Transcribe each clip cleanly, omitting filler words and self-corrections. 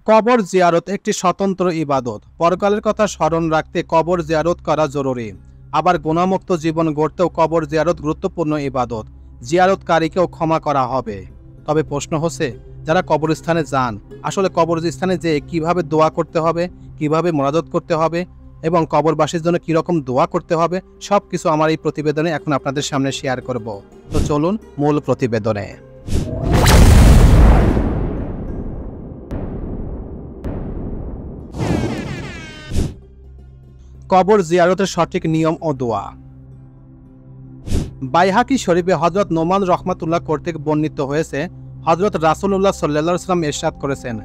কবর জিয়ারত একটি স্বতন্ত্র ইবাদত। পরকালের কথা স্মরণ রাখতে কবর জিয়ারত করা জরুরি। আবার গুনাহমুক্ত জীবন গড়তেও কবর জিয়ারত গুরুত্বপূর্ণ ইবাদত। জিয়ারতকারীকেও ক্ষমা করা হবে। তবে প্রশ্ন হচ্ছে, যারা কবরস্থানে যান, আসলে কবরস্থানে যেয়ে কিভাবে দোয়া করতে হবে, কিভাবে মুনাজাত করতে হবে এবং কবরবাসীর জন্য কিরকম দোয়া করতে হবে, সবকিছু আমার এই প্রতিবেদনে এখন আপনাদের সামনে শেয়ার করব। তো চলুন মূল প্রতিবেদনে। কবর জিয়ারতের সঠিক নিয়ম ও দোয়া। বাইহাকি শরীফে হযরত নোমান রহমাতুল্লাহ কর্তৃক বর্ণিত হয়েছে, হযরত রাসূলুল্লাহ সাল্লাল্লাহু আলাইহি ওয়াসাল্লাম ইরশাদ করেছেন,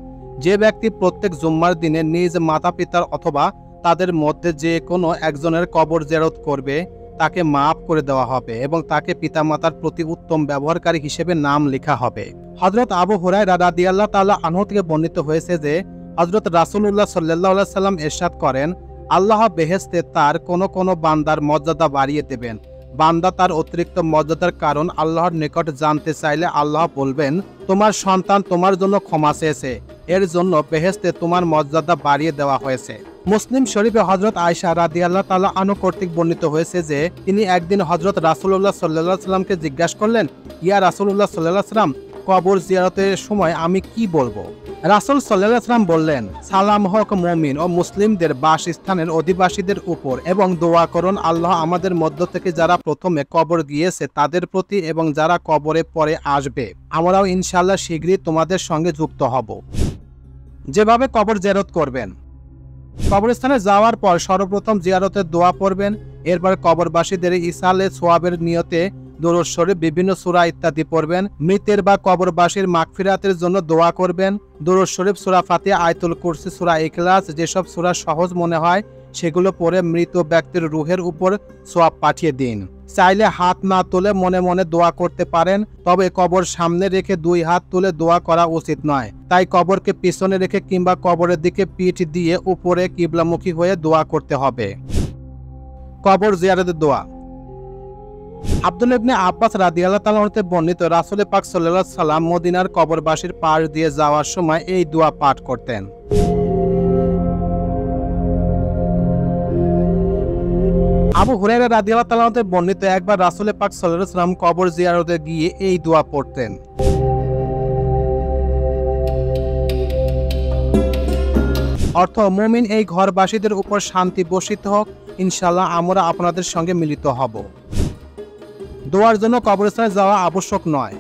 যে ব্যক্তি প্রত্যেক জুম্মার দিনে নিজ মাতা পিতার অথবা তাদের মধ্যে যে কোনো একজনের কবর জিয়ারত করবে তাকে মাফ করে দেওয়া হবে এবং তাকে পিতামাতার প্রতি উত্তম ব্যবহারকারী হিসেবে নাম লেখা হবে। হযরত আবু হুরায়রা রাদিয়াল্লাহু তাআলা আনহু থেকে বর্ণিত হয়েছে যে হযরত রাসূলুল্লাহ সাল্লাল্লাহু আলাইহি ওয়াসাল্লাম ইরশাদ করেন, আল্লাহ বেহেশতে তার কোনো বান্দার মর্যাদা বাড়িয়ে দেবেন। বান্দা তার অতিরিক্ত মর্যাদার কারণ আল্লাহর নিকট জানতে চাইলে আল্লাহ বলবেন, তোমার সন্তান তোমার জন্য ক্ষমা চেয়েছে, এর জন্য বেহেশতে তোমার মর্যাদা বাড়িয়ে দেওয়া হয়েছে। মুসলিম শরীফে হযরত আয়েশা রাদিয়াল্লাহু তাআলা আনহা কর্তৃক বর্ণিত হয়েছে যে তিনি একদিন হযরত রাসূলুল্লাহ সাল্লাল্লাহু আলাইহি ওয়াসাল্লামকে জিজ্ঞাসা করলেন, ইয়া রাসূলুল্লাহ সাল্লাল্লাহু আলাইহি ওয়াসাল্লাম, কবর জিয়ারতের সময় আমি কি বলবো? রাসূল সাল্লাল্লাহু আলাইহি ওয়াসাল্লাম বললেন, সালাম হোক মুমিন ও মুসলিমদের বাসস্থানের অধিবাসীদের উপর এবং দোয়া করুন আল্লাহ আমাদের মধ্য থেকে যারা প্রথমে কবর গিয়েছে তাদের প্রতি এবং যারা কবরে পরে আসবে, আমরাও ইনশাআল্লাহ শীঘ্রই তোমাদের সঙ্গে যুক্ত হব। যেভাবে কবর জিয়ারত করবেন। কবরস্থানে যাওয়ার পর সর্বপ্রথম জিয়ারতের দোয়া পড়বেন। এরপর কবরবাসীদের ইসালে সোয়াবের নিয়তে দরুদ শরীফ, বিভিন্ন সূরা ইত্যাদি পড়বেন। মৃতের বা কবরবাসীর মাগফিরাতের জন্য দোয়া করবেন। দরুদ শরীফ, সূরা ফাতিহা, আয়াতুল কুরসি, সূরা ইখলাস, যেসব সূরা সহজ মনে হয় সেগুলো পড়ে মৃত ব্যক্তির রূহের উপর সোয়াব পাঠিয়ে দিন। চাইলে হাত না তুলে মনে মনে দোয়া করতে পারেন, তবে কবর সামনে রেখে দুই হাত তুলে দোয়া করা উচিত নয়। তাই কবরকে পিছনে রেখে কিংবা কবরের দিকে পিঠ দিয়ে উপরে কিবলামুখী হয়ে দোয়া করতে হবে। কবর জিয়ারতের দোয়া। আব্দুল্লাহ ইবনে আব্বাস রাদিয়াল্লাহু তাআলা হতে বর্ণিত, রাসূল পাক সাল্লাল্লাহু আলাইহি সাল্লাম মদিনার কবরবাসীর পাশ দিয়ে যাওয়ার সময় এই দোয়া পাঠ করতেন। আবু হুরায়রা রাদিয়াল্লাহু তাআলা হতে বর্ণিত, একবার রাসূল পাক সাল্লাল্লাহু আলাইহি সাল্লাম কবর জিয়ারতে গিয়ে এই দোয়া পড়তেন। অর্থ, মুমিন এই ঘরবাসীদের উপর শান্তি বর্ষিত হোক, ইনশাআল্লাহ আমরা আপনাদের সঙ্গে মিলিত হব। দোয়ার জন্য কবরস্থানে যাওয়া আবশ্যক নয়।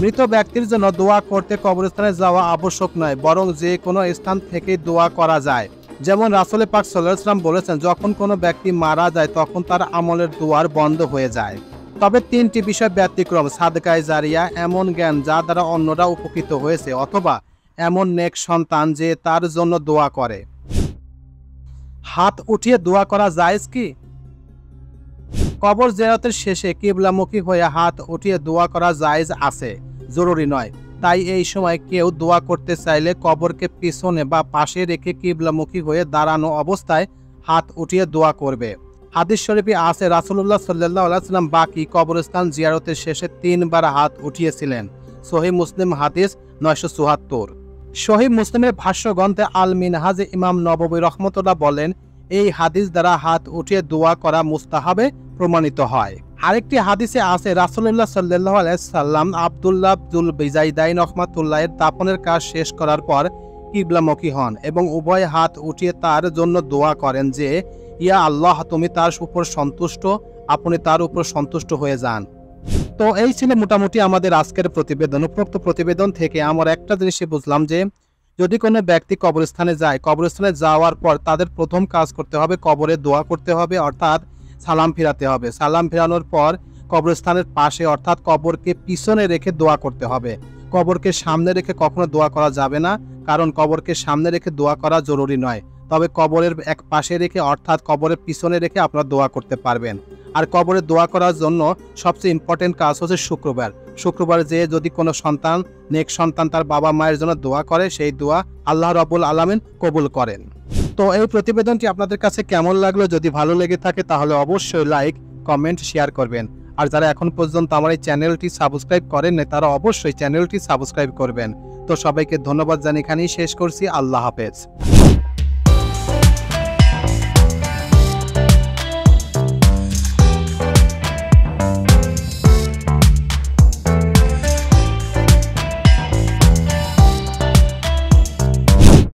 মৃত ব্যক্তির জন্য দোয়া করতে কবরস্থানে যাওয়া আবশ্যক নয়, বরং যে কোনো স্থান থেকে দোয়া করা যায়। যেমন রাসূল পাক সাল্লাল্লাহু আলাইহি ওয়াসাল্লাম বলেছেন, যখন কোনো ব্যক্তি মারা যায় তখন তার আমলের দুয়ার বন্ধ হয়ে যায়। তবে তিনটি বিষয় ব্যতিক্রম: সাদকায়ে জারিয়া, এমন জ্ঞান যা দ্বারা অন্যরা উপকৃত হয়েছে, অথবা এমন নেক সন্তান যে তার জন্য দোয়া করে। হাত উঠিয়ে দোয়া করা জায়েজ কি? কবর জিয়ারতের শেষে কিবলামুখী হয়ে হাত উঠিয়ে দোয়া করা জায়েজ আছে, জরুরি নয়। তাই এই সময় কেউ দোয়া করতে চাইলে কবরকে পিছনে বা পাশে রেখে কিবলামুখী হয়ে দাঁড়ানো অবস্থায় হাত উঠিয়ে দোয়া করবে। হাদিস শরীফে আছে, রাসূলুল্লাহ সাল্লাল্লাহু আলাইহি ওয়াসাল্লাম বাকি কবরস্থান জিয়ারতের শেষে 3 বার হাত উঠিয়েছিলেন। সহিহ মুসলিম হাদিস 974। সহিহ মুসলিমের ভাষ্য গ্রন্থে আল মিনহাজে ইমাম নববী রাহমাতুল্লাহ বলেন, এই হাদিস দ্বারা হাত উঠিয়ে দোয়া করা মুস্তাহাবে প্রমাণিত হয়। আরেকটি হাদিসে আছে, রাসূলুল্লাহ সাল্লাল্লাহু আলাইহি সাল্লাম আব্দুল্লাহ জুল বিজাইদাইন রাহমাতুল্লাহের দাফনের কাজ শেষ করার পর কিবলামুখী হন এবং উভয় হাত উঠিয়ে তার জন্য দোয়া করেন যে, ইয়া আল্লাহ, তুমি তার উপর সন্তুষ্ট, আপনি তার উপর সন্তুষ্ট হয়ে যান। তো এই ছিল মোটামুটি আমাদের আজকের প্রতিবেদন। উপরোক্ত প্রতিবেদন থেকে আমরা একটা জিনিসই বুঝলাম যে, যদি কোনো ব্যক্তি কবরস্থানে যায়, কবরস্থানে যাওয়ার পর তাদের প্রথম কাজ করতে হবে কবরে দোয়া করতে হবে, অর্থাৎ সালাম ফিরাতে হবে। সালাম ফিরানোর পর কবরস্থানের পাশে অর্থাৎ কবরকে পিছনে রেখে দোয়া করতে হবে। কবরকে সামনে রেখে কখনো দোয়া করা যাবে না, কারণ কবরকে সামনে রেখে দোয়া করা জরুরি নয়। তবে কবরের এক পাশে রেখে অর্থাৎ কবরের পিছনে রেখে আপনারা দোয়া করতে পারবেন। আর কবরে দোয়া করার জন্য সবচেয়ে ইম্পর্টেন্ট কাজ হচ্ছে শুক্রবার যে যদি কোনো সন্তান, নেক সন্তান তার বাবা মায়ের জন্য দোয়া করে, সেই দোয়া আল্লাহ রাব্বুল আলামিন কবুল করেন। তো এই প্রতিবেদনটি আপনাদের কাছে কেমন লাগলো? যদি ভালো লেগে থাকে তাহলে অবশ্যই লাইক, কমেন্ট, শেয়ার করবেন। আর যারা এখন পর্যন্ত আমার এই চ্যানেলটি সাবস্ক্রাইব করেন না তারা অবশ্যই চ্যানেলটি সাবস্ক্রাইব করবেন। তো সবাইকে ধন্যবাদ জানিয়ে এখানেই শেষ করছি। আল্লাহ হাফেজ।